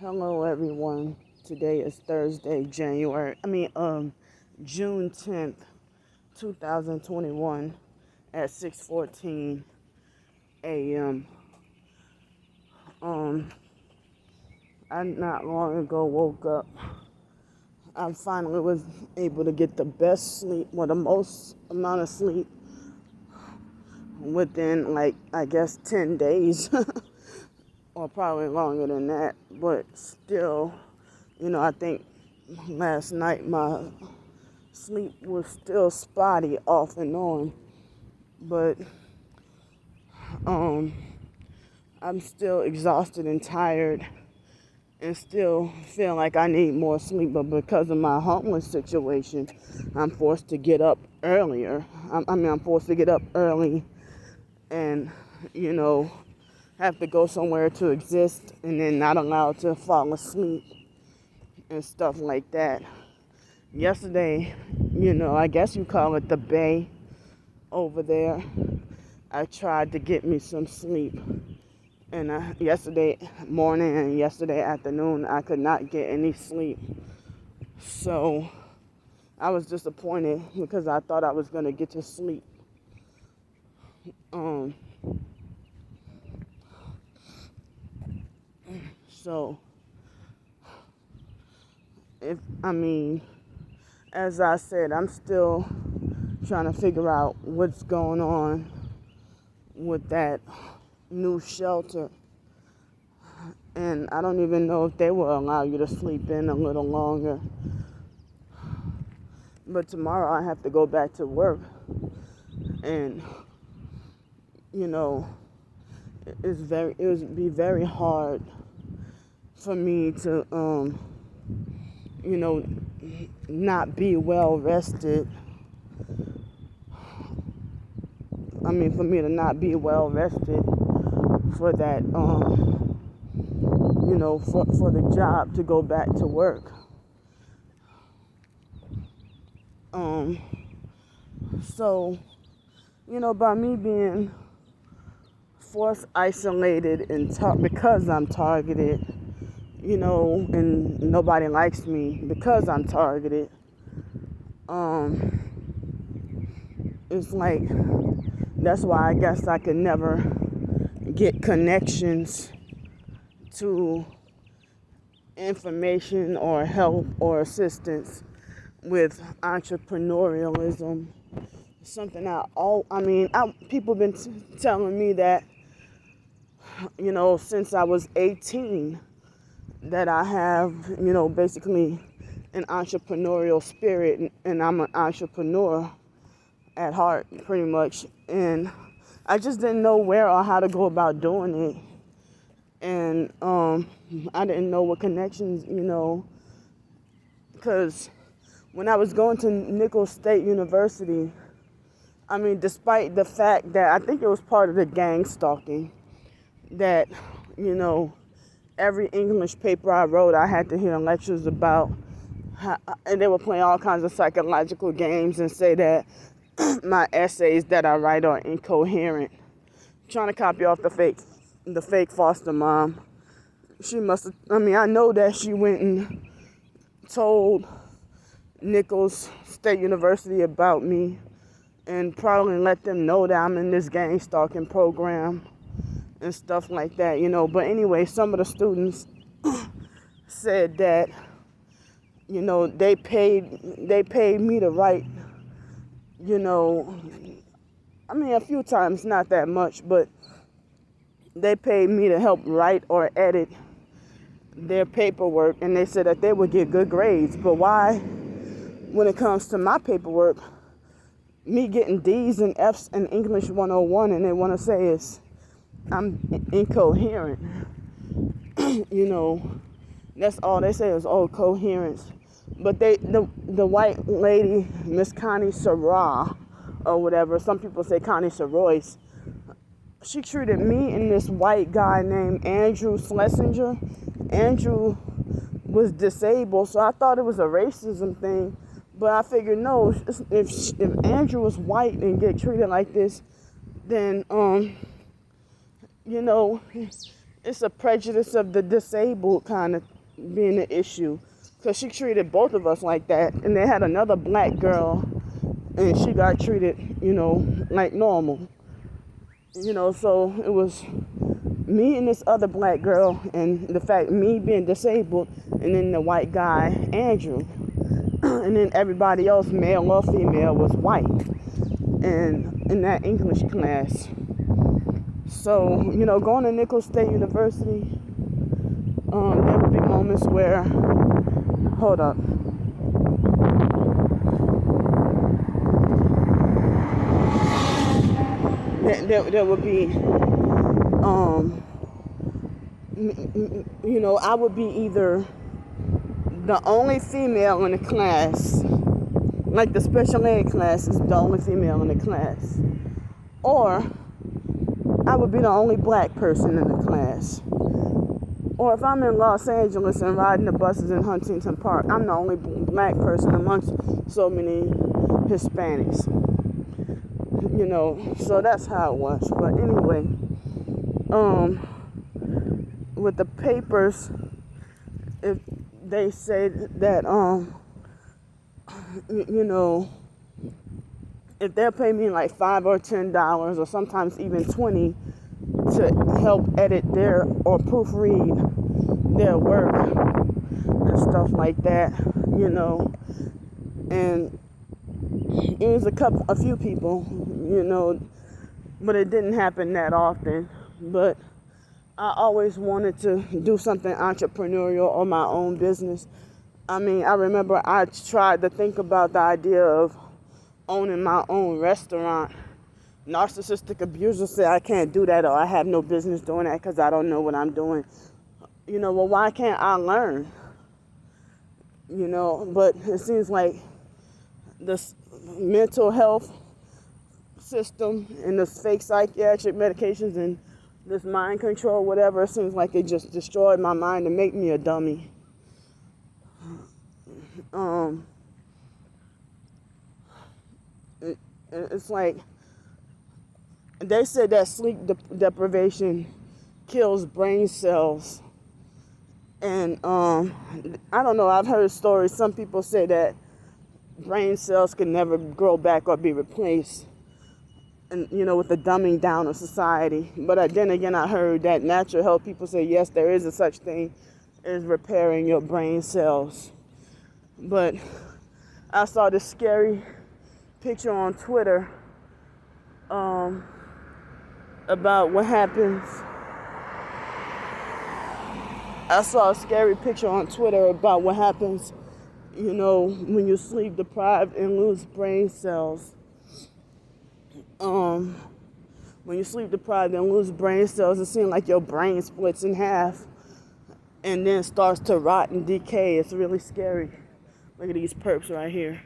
Hello everyone. Today is Thursday, June 10th, 2021 at 6:14 a.m. Um I not long ago woke up. I finally was able to get the best sleep, the most amount of sleep within I guess 10 days or probably longer than that, but still, I think last night my sleep was still spotty off and on, but I'm still exhausted and tired and still feel like I need more sleep. But because of my homeless situation, I'm forced to get up earlier. I'm forced to get up early and, have to go somewhere to exist and then not allowed to fall asleep and stuff like that. Yesterday, I guess you call it the bay over there, I tried to get me some sleep. And yesterday morning and yesterday afternoon, I could not get any sleep. So I was disappointed because I thought I was going to get to sleep. So, as I said, I'm still trying to figure out what's going on with that new shelter. And I don't even know if they will allow you to sleep in a little longer. But tomorrow I have to go back to work. And, it would be very hard for me to, not be well rested. For me to not be well rested for that, for the job to go back to work. So, by me being forced isolated and because I'm targeted, and nobody likes me because I'm targeted, it's like, that's why I guess I could never get connections to information or help or assistance with entrepreneurialism. Something people been telling me that, since I was 18, that I have, basically an entrepreneurial spirit, and I'm an entrepreneur at heart, pretty much. And I just didn't know where or how to go about doing it. And I didn't know what connections, because when I was going to Nichols State University, despite the fact that I think it was part of the gang stalking, that, every English paper I wrote, I had to hear lectures about and they were playing all kinds of psychological games and say that my essays that I write are incoherent. Trying to copy off the fake foster mom. She must have, I know that she went and told Nichols State University about me and probably let them know that I'm in this gang stalking program and stuff like that, But anyway, some of the students said that, they paid me to write, a few times, not that much, but they paid me to help write or edit their paperwork, and they said that they would get good grades. But why, when it comes to my paperwork, me getting D's and F's in English 101, and they want to say I'm incoherent? That's all they say is, coherence. But the white lady, Miss Connie Sarah, or whatever, some people say Connie Saroyce, she treated me and this white guy named Andrew Schlesinger. Andrew was disabled, so I thought it was a racism thing. But I figured, no, if Andrew was white and get treated like this, then, it's a prejudice of the disabled kind of being an issue. Because she treated both of us like that. And they had another black girl, and she got treated, like normal. So it was me and this other black girl, and the fact me being disabled, and then the white guy, Andrew. And then everybody else, male or female, was white. And in that English class. So, going to Nicholls State University, there would be moments where, hold up. There would be, I would be either the only female in the class, like the special ed class is the only female in the class, or I would be the only black person in the class. Or if I'm in Los Angeles and riding the buses in Huntington Park, I'm the only black person amongst so many Hispanics. So that's how it was. But anyway, with the papers, if they say that, if they'll pay me like $5 or $10 or sometimes even $20 to help edit their or proofread their work and stuff like that, and it was a few people, but it didn't happen that often. But I always wanted to do something entrepreneurial or my own business. I remember I tried to think about the idea of owning my own restaurant. Narcissistic abusers say I can't do that, or I have no business doing that because I don't know what I'm doing. Well, why can't I learn? But it seems like this mental health system and this fake psychiatric medications and this mind control, whatever, it seems like it just destroyed my mind and made me a dummy. It's like they said that sleep deprivation kills brain cells, and I don't know, I've heard stories, some people say that brain cells can never grow back or be replaced, and with the dumbing down of society. But then again, I heard that natural health people say yes, there is a such thing as repairing your brain cells. But I saw this scary picture on Twitter about what happens. I saw a scary picture on Twitter about what happens, when you sleep deprived and lose brain cells. When you sleep deprived and lose brain cells, it seems like your brain splits in half and then starts to rot and decay. It's really scary. Look at these perps right here.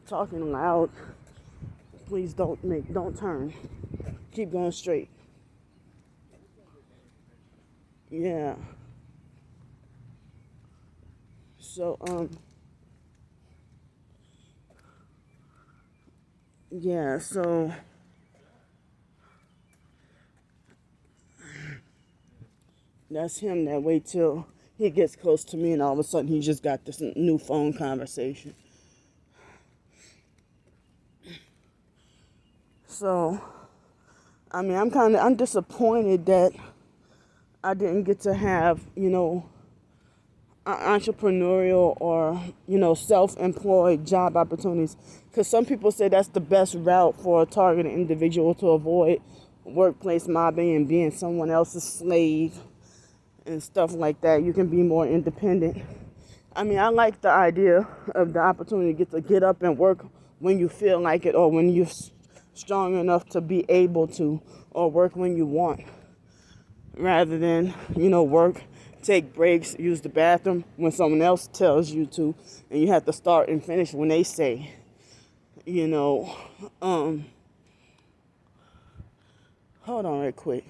Talking loud. Please don't turn. Keep going straight. Yeah. So, yeah, so that's him that wait till he gets close to me and all of a sudden he just got this new phone conversation. So, I'm disappointed that I didn't get to have, entrepreneurial or, self-employed job opportunities. Because some people say that's the best route for a targeted individual to avoid workplace mobbing and being someone else's slave and stuff like that. You can be more independent. I like the idea of the opportunity to get up and work when you feel like it, or when you're strong enough to be able to, or work when you want, rather than, work, take breaks, use the bathroom when someone else tells you to, and you have to start and finish when they say, hold on real quick.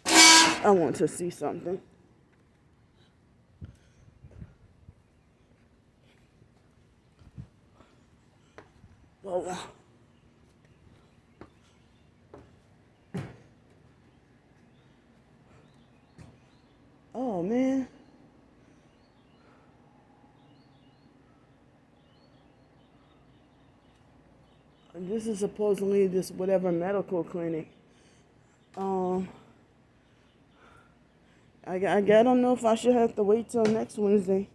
I want to see something. Well, This is supposedly this whatever medical clinic. Um, I don't know if I should have to wait till next Wednesday.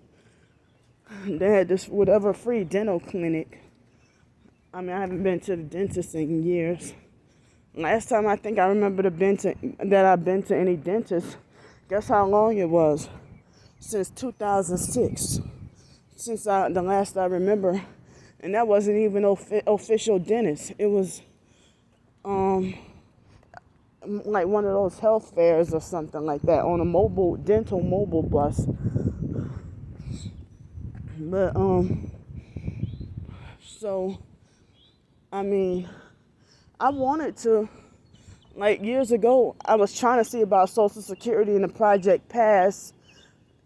They had this whatever free dental clinic. I mean, I haven't been to the dentist in years. Last time I think I remember that I've been to any dentist. Guess how long it was? Since 2006. Since the last I remember, and that wasn't even official dentist. It was like one of those health fairs or something like that on a dental mobile bus. But so I mean, I wanted to, like years ago, I was trying to see about Social Security and the Project Pass,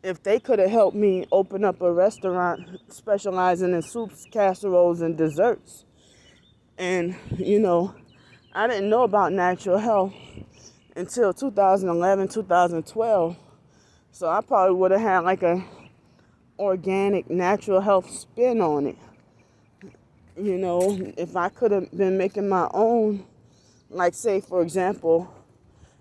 if they could have helped me open up a restaurant specializing in soups, casseroles, and desserts. And, I didn't know about natural health until 2011, 2012. So I probably would have had like a organic natural health spin on it. If I could have been making my own, like say, for example,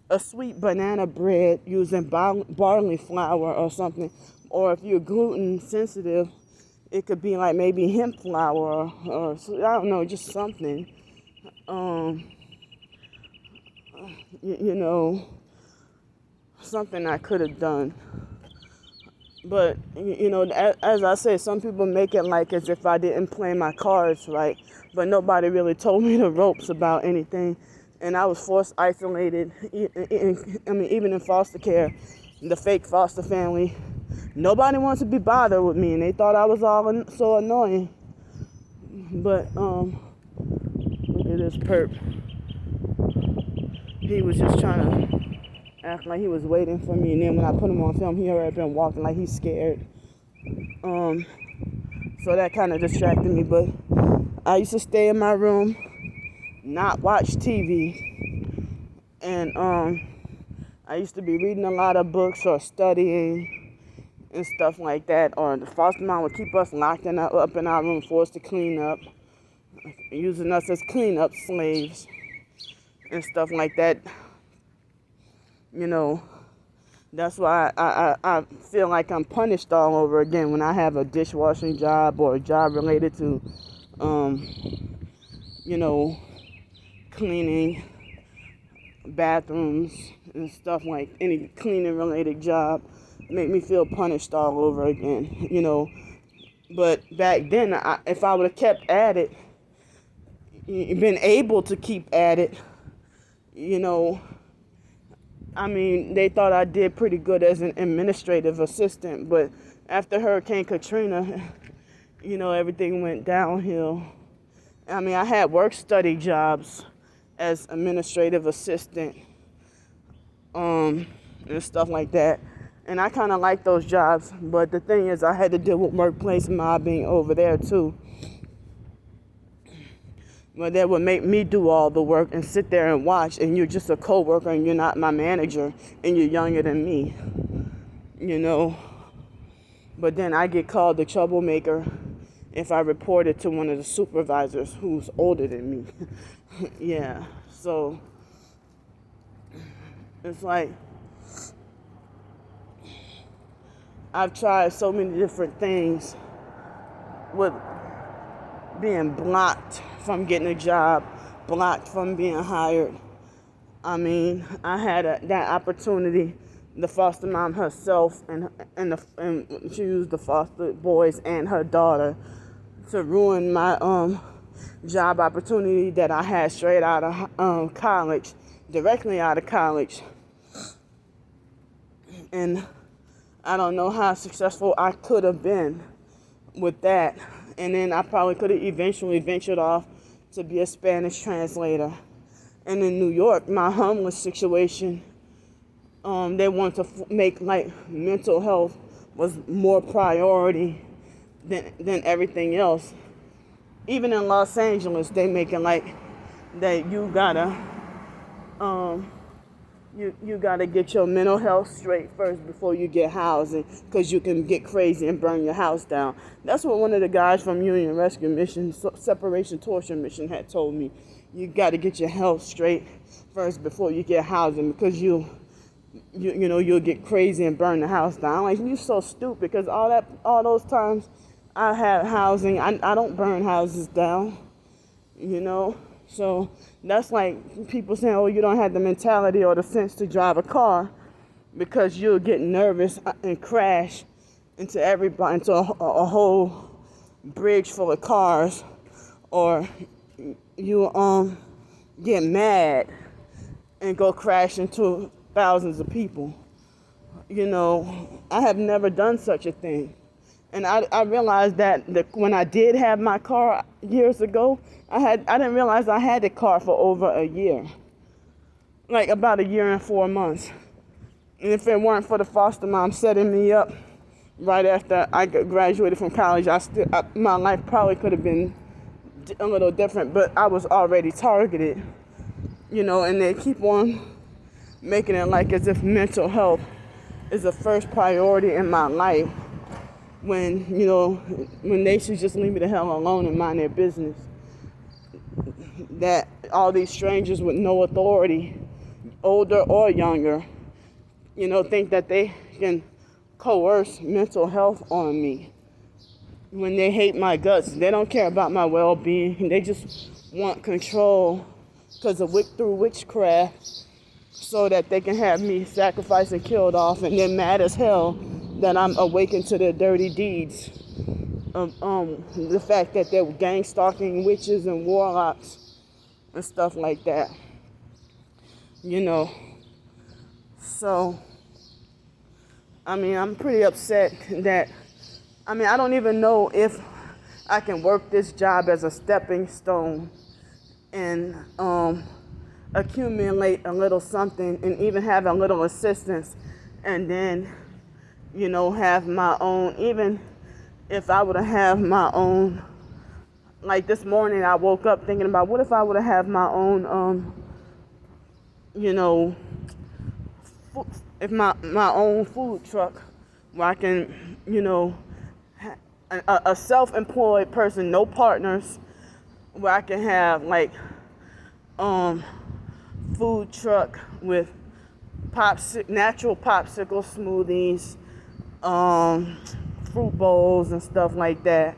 a sweet banana bread using barley flour or something, or if you're gluten sensitive, it could be like maybe hemp flour or I don't know, just something. Something I could have done. But, as I say, some people make it like as if I didn't play my cards right, but nobody really told me the ropes about anything. And I was forced isolated, even in foster care, the fake foster family. Nobody wanted to be bothered with me, and they thought I was all so annoying. But, look at this perp. He was just trying to act like he was waiting for me, and then when I put him on film, he already been walking like he's scared. So that kind of distracted me, but I used to stay in my room, not watch TV, and I used to be reading a lot of books or studying and stuff like that, or the foster mom would keep us locked up in our room for us to clean up, using us as cleanup slaves and stuff like that. That's why I feel like I'm punished all over again when I have a dishwashing job or a job related to, cleaning bathrooms and stuff, like any cleaning related job. Make me feel punished all over again, But back then, if I would have kept at it, been able to keep at it, they thought I did pretty good as an administrative assistant, but after Hurricane Katrina, everything went downhill. I had work-study jobs as administrative assistant, and stuff like that. And I kind of liked those jobs, but the thing is I had to deal with workplace mobbing over there too. But that would make me do all the work and sit there and watch, and you're just a coworker and you're not my manager and you're younger than me, But then I get called the troublemaker if I report it to one of the supervisors who's older than me. Yeah, so it's like I've tried so many different things with being blocked from getting a job, blocked from being hired. I had that opportunity. The foster mom herself and she used the foster boys and her daughter to ruin my job opportunity that I had straight out of college, directly out of college. And I don't know how successful I could have been with that. And then I probably could have eventually ventured off to be a Spanish translator. And in New York, my homeless situation, they wanted to make like mental health was more priority than everything else. Even in Los Angeles, they making like that you gotta You got to get your mental health straight first before you get housing, because you can get crazy and burn your house down. That's what one of the guys from Union Rescue Mission, Separation Torture Mission, had told me. You got to get your health straight first before you get housing, because you'll get crazy and burn the house down. I'm like, you so stupid, because all those times I had housing, I don't burn houses down, So that's like people saying, oh, you don't have the mentality or the sense to drive a car, because you'll get nervous and crash into a whole bridge full of cars, or you get mad and go crash into thousands of people. I have never done such a thing. And I realized that when I did have my car years ago, I didn't realize I had the car for over a year. Like about a year and 4 months. And if it weren't for the foster mom setting me up right after I graduated from college, my life probably could have been a little different, but I was already targeted. And they keep on making it like as if mental health is the first priority in my life, when they should just leave me the hell alone and mind their business. That all these strangers with no authority, older or younger, think that they can coerce mental health on me. When they hate my guts, they don't care about my well-being. They just want control through witchcraft, so that they can have me sacrificed and killed off, and they're mad as hell that I'm awakened to their dirty deeds. The fact that they're gang stalking witches and warlocks and stuff like that. So, I'm pretty upset that, I don't even know if I can work this job as a stepping stone and accumulate a little something and even have a little assistance, and then, have my own, even if I would have my own, like this morning I woke up thinking about, what if I would have my own, if my own food truck, where I can, a self-employed person, no partners, where I can have like food truck with natural popsicle smoothies, fruit bowls and stuff like that,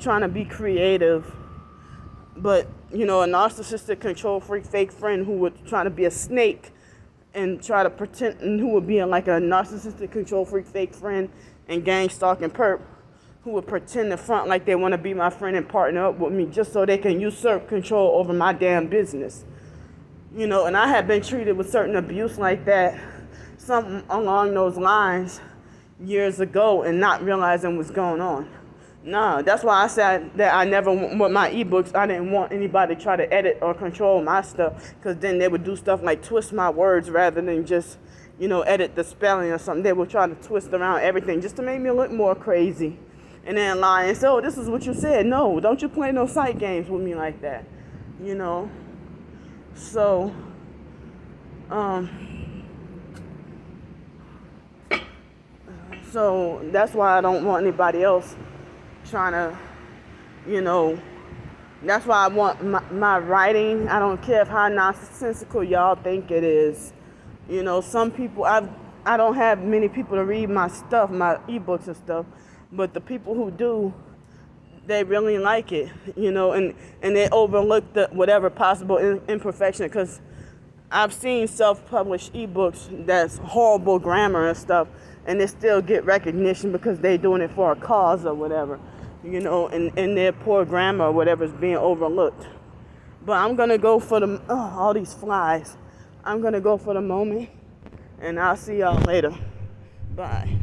trying to be creative. But, a narcissistic control freak fake friend who would try to be a snake and try to pretend, and who would be like a narcissistic control freak fake friend and gang stalking perp, who would pretend to front like they want to be my friend and partner up with me just so they can usurp control over my damn business. And I have been treated with certain abuse like that, something along those lines, years ago, and not realizing what's going on. No, that's why I said that I never, with my ebooks, I didn't want anybody to try to edit or control my stuff, because then they would do stuff like twist my words rather than just, edit the spelling or something. They would try to twist around everything just to make me look more crazy, and then lie and say, oh, this is what you said. No, don't you play no psych games with me like that, So, so that's why I don't want anybody else trying to, that's why I want my writing. I don't care how nonsensical y'all think it is. Some people, I don't have many people to read my stuff, my ebooks and stuff, but the people who do, they really like it, and they overlook the whatever possible imperfection, because I've seen self-published ebooks that's horrible grammar and stuff, and they still get recognition because they're doing it for a cause or whatever, and their poor grammar or whatever is being overlooked. But I'm going to go for all these flies. I'm going to go for the moment, and I'll see y'all later. Bye.